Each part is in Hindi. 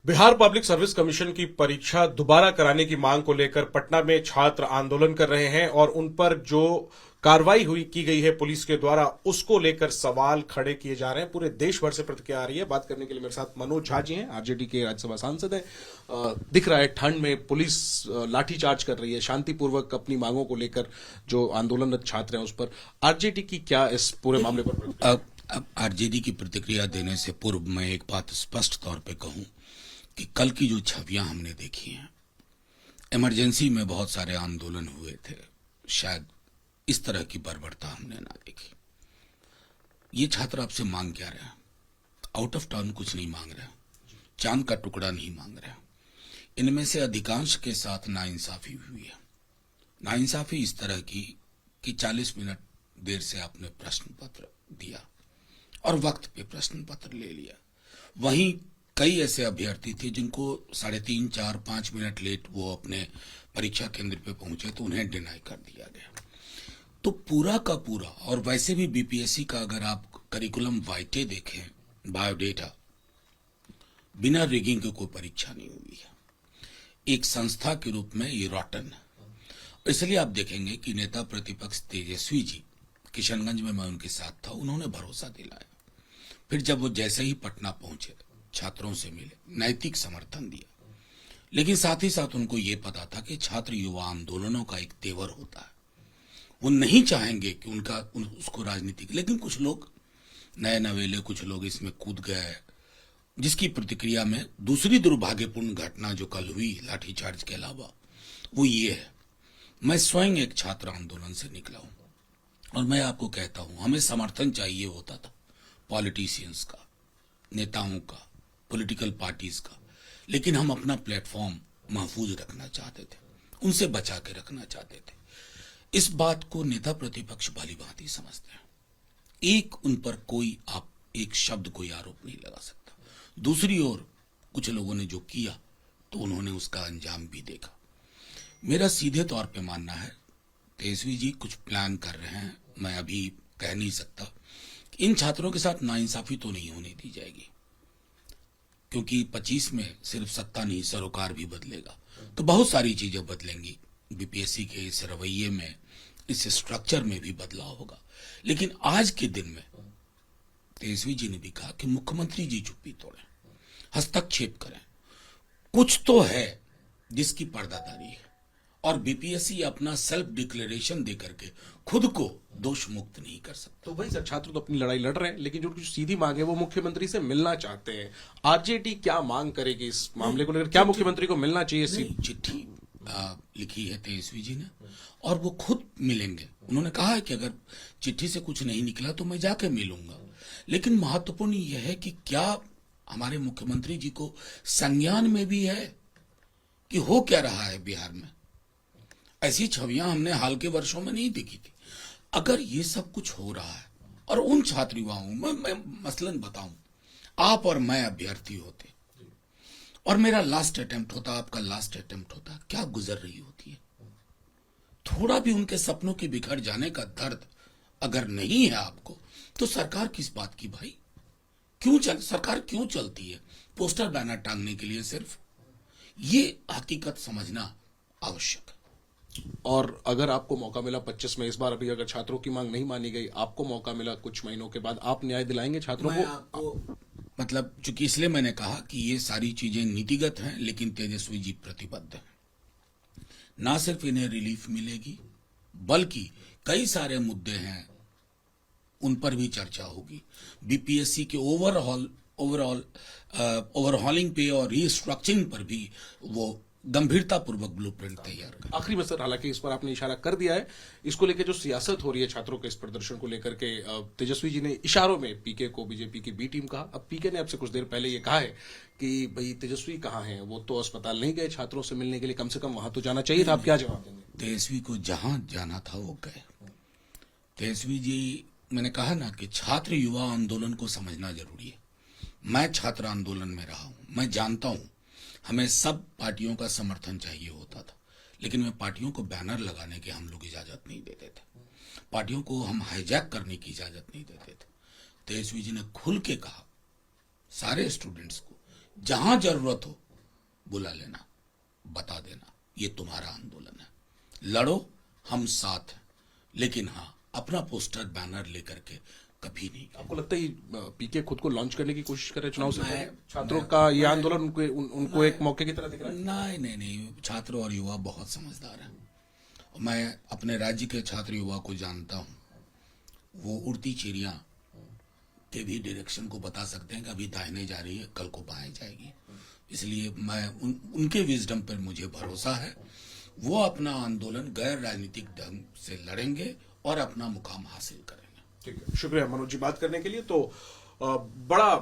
बिहार पब्लिक सर्विस कमीशन की परीक्षा दोबारा कराने की मांग को लेकर पटना में छात्र आंदोलन कर रहे हैं और उन पर जो कार्रवाई की गई है पुलिस के द्वारा, उसको लेकर सवाल खड़े किए जा रहे हैं। पूरे देश भर से प्रतिक्रिया आ रही है। बात करने के लिए मेरे साथ मनोज झा जी हैं, आरजेडी के राज्यसभा सांसद हैं। दिख रहा है ठंड में पुलिस लाठीचार्ज कर रही है, शांतिपूर्वक अपनी मांगों को लेकर जो आंदोलनरत छात्र हैं उस पर आरजेडी की क्या इस पूरे मामले पर प्रतिक्रिया? अब आरजेडी की प्रतिक्रिया देने से पूर्व मैं एक बात स्पष्ट तौर पे कहूं कि कल की जो छवियां हमने देखी हैं, इमरजेंसी में बहुत सारे आंदोलन हुए थे, शायद इस तरह की बर्बरता हमने ना देखी। ये छात्र आपसे मांग क्या रहे हैं? आउट ऑफ टाउन कुछ नहीं मांग रहे, चांद का टुकड़ा नहीं मांग रहे। इनमें से अधिकांश के साथ नाइंसाफी हुई है। नाइंसाफी इस तरह की कि 40 मिनट देर से आपने प्रश्न पत्र दिया और वक्त पे प्रश्न पत्र ले लिया। वहीं कई ऐसे अभ्यर्थी थे जिनको 3.5, 4, 5 मिनट लेट वो अपने परीक्षा केंद्र पे पहुंचे तो उन्हें डिनाई कर दिया गया। तो पूरा का पूरा, और वैसे भी बीपीएससी का अगर आप करिकुलम वाइटे देखें, बायोडेटा, बिना रिगिंग के कोई परीक्षा नहीं हुई है। एक संस्था के रूप में ये रॉटन है। इसलिए आप देखेंगे कि नेता प्रतिपक्ष तेजस्वी जी, किशनगंज में मैं उनके साथ था, उन्होंने भरोसा दिलाया। फिर जब वो जैसे ही पटना पहुंचे, छात्रों से मिले, नैतिक समर्थन दिया। लेकिन साथ ही साथ उनको ये पता था कि छात्र युवा आंदोलनों का एक तेवर होता है। वो नहीं चाहेंगे कि उसको राजनीतिक, लेकिन कुछ लोग नए नवेले, कुछ लोग इसमें कूद गए, जिसकी प्रतिक्रिया में दूसरी दुर्भाग्यपूर्ण घटना जो कल हुई लाठीचार्ज के अलावा, वो ये है। मैं स्वयं एक छात्र आंदोलन से निकला हूं और मैं आपको कहता हूं, हमें समर्थन चाहिए होता था पॉलिटिशियंस का, नेताओं का, पॉलिटिकल पार्टीज का, लेकिन हम अपना प्लेटफॉर्म महफूज रखना चाहते थे, उनसे बचा के रखना चाहते थे। इस बात को नेता प्रतिपक्ष भली भांति समझते हैं। उन पर कोई आप एक शब्द कोई आरोप नहीं लगा सकता। दूसरी ओर कुछ लोगों ने जो किया तो उन्होंने उसका अंजाम भी देखा। मेरा सीधे तौर पे मानना है तेजस्वी जी कुछ प्लान कर रहे हैं। मैं अभी कह नहीं सकता। इन छात्रों के साथ नाइंसाफी तो नहीं होने दी जाएगी, क्योंकि 25 में सिर्फ सत्ता नहीं, सरोकार भी बदलेगा, तो बहुत सारी चीजें बदलेंगी। बीपीएससी के इस रवैये में, इस स्ट्रक्चर में भी बदलाव होगा। लेकिन आज के दिन में तेजस्वी जी ने भी कहा कि मुख्यमंत्री जी चुप्पी तोड़ें, हस्तक्षेप करें। कुछ तो है जिसकी पर्दादारी है, और बीपीएससी अपना सेल्फ डिक्लेरेशन दे करके खुद को दोष मुक्त नहीं कर सकता। तो भाई सर, छात्र तो अपनी लड़ाई लड़ रहे हैं, लेकिन जो सीधी मांग है वो मुख्यमंत्री से मिलना चाहते हैं। आरजेडी क्या मांग करेगी इस मामले को लेकर? क्या मुख्यमंत्री को मिलना चाहिए? चिट्ठी लिखी है तेजस्वी जी ने और वो खुद मिलेंगे। उन्होंने कहा है कि अगर चिट्ठी से कुछ नहीं निकला तो मैं जाके मिलूंगा। लेकिन महत्वपूर्ण यह है कि क्या हमारे मुख्यमंत्री जी को संज्ञान में भी है कि हो क्या रहा है बिहार में। ऐसी छवियां हमने हाल के वर्षों में नहीं देखी थी। अगर ये सब कुछ हो रहा है और उन छात्र युवाओं, मैं मसलन बताऊं, आप और मैं अभ्यर्थी होते और मेरा लास्ट अटेम्प्ट होता, आपका लास्ट अटेम्प्ट होता, क्या गुजर रही होती है। थोड़ा भी उनके सपनों के बिखर जाने का दर्द अगर नहीं है आपको, तो सरकार किस बात की भाई? सरकार क्यों चलती है? पोस्टर बैनर टांगने के लिए सिर्फ? ये हकीकत समझना आवश्यक है। और अगर आपको मौका मिला 25 में, इस बार अभी अगर छात्रों की मांग नहीं मानी गई, आपको मौका मिला कुछ महीनों के बाद, आप न्याय दिलाएंगे छात्रों को? मतलब चूंकि इसलिए मैंने कहा कि ये सारी चीजें नीतिगत हैं, लेकिन तेजस्वी जी प्रतिबद्ध हैं। ना सिर्फ इन्हें रिलीफ मिलेगी, बल्कि कई सारे मुद्दे हैं, उन पर भी चर्चा होगी। बीपीएससी के ओवरहॉलिंग पे और रीस्ट्रक्चरिंग पर भी वो गंभीरतापूर्वक ब्लूप्रिंट तैयार कर। आखिरी में सर, हालांकि इस पर आपने इशारा कर दिया है, इसको लेकर जो सियासत हो रही है छात्रों के इस प्रदर्शन को लेकर के, तेजस्वी जी ने इशारों में पीके को बीजेपी की बी टीम कहा। अब पीके ने आपसे कुछ देर पहले ये कहा है कि भाई तेजस्वी कहाँ हैं, वो तो अस्पताल नहीं गए छात्रों से मिलने के लिए, कम से कम वहां तो जाना चाहिए था। आप क्या जवाब देंगे? तेजस्वी को जहां जाना था वो गए। तेजस्वी जी, मैंने कहा ना कि छात्र युवा आंदोलन को समझना जरूरी है। मैं छात्र आंदोलन में रहा हूं, मैं जानता हूं हमें सब पार्टियों का समर्थन चाहिए होता था, लेकिन मैं पार्टियों को बैनर लगाने की हम लोग इजाजत नहीं देते थे, पार्टियों को हम हाईजैक करने की इजाजत नहीं देते थे। तेजस्वी जी ने खुल के कहा सारे स्टूडेंट्स को, जहां जरूरत हो बुला लेना, बता देना, ये तुम्हारा आंदोलन है, लड़ो, हम साथ हैं। लेकिन हाँ, अपना पोस्टर बैनर लेकर के कभी नहीं। आपको लगता है पीके खुद को लॉन्च करने की कोशिश कर रहे हैं चुनाव से मैं- पहले? छात्रों का ये आंदोलन उनको एक मौके की तरह दिख रहा है? नहीं, छात्र और युवा बहुत समझदार हैं। मैं अपने राज्य के छात्र युवा को जानता हूं, वो उड़ती चिड़िया के भी डायरेक्शन को बता सकते हैं कि अभी दाहिने जा रही है, कल को बाएं जाएगी। इसलिए मैं उनके विजडम पर मुझे भरोसा है। वो अपना आंदोलन गैर राजनीतिक ढंग से लड़ेंगे और अपना मुकाम हासिल करेंगे। ठीक है, शुक्रिया मनोज जी बात करने के लिए। तो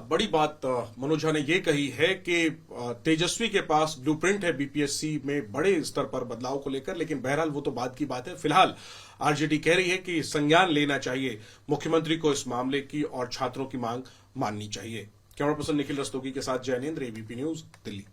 बड़ी बात मनोज झा ने ये कही है कि तेजस्वी के पास ब्लूप्रिंट है बीपीएससी में बड़े स्तर पर बदलाव को लेकर, लेकिन बहरहाल वो तो बाद की बात है। फिलहाल आरजेडी कह रही है कि संज्ञान लेना चाहिए मुख्यमंत्री को इस मामले की और छात्रों की मांग माननी चाहिए। कैमरा पर्सन निखिल रस्तोगी के साथ जैनेंद्र, एबीपी न्यूज, दिल्ली।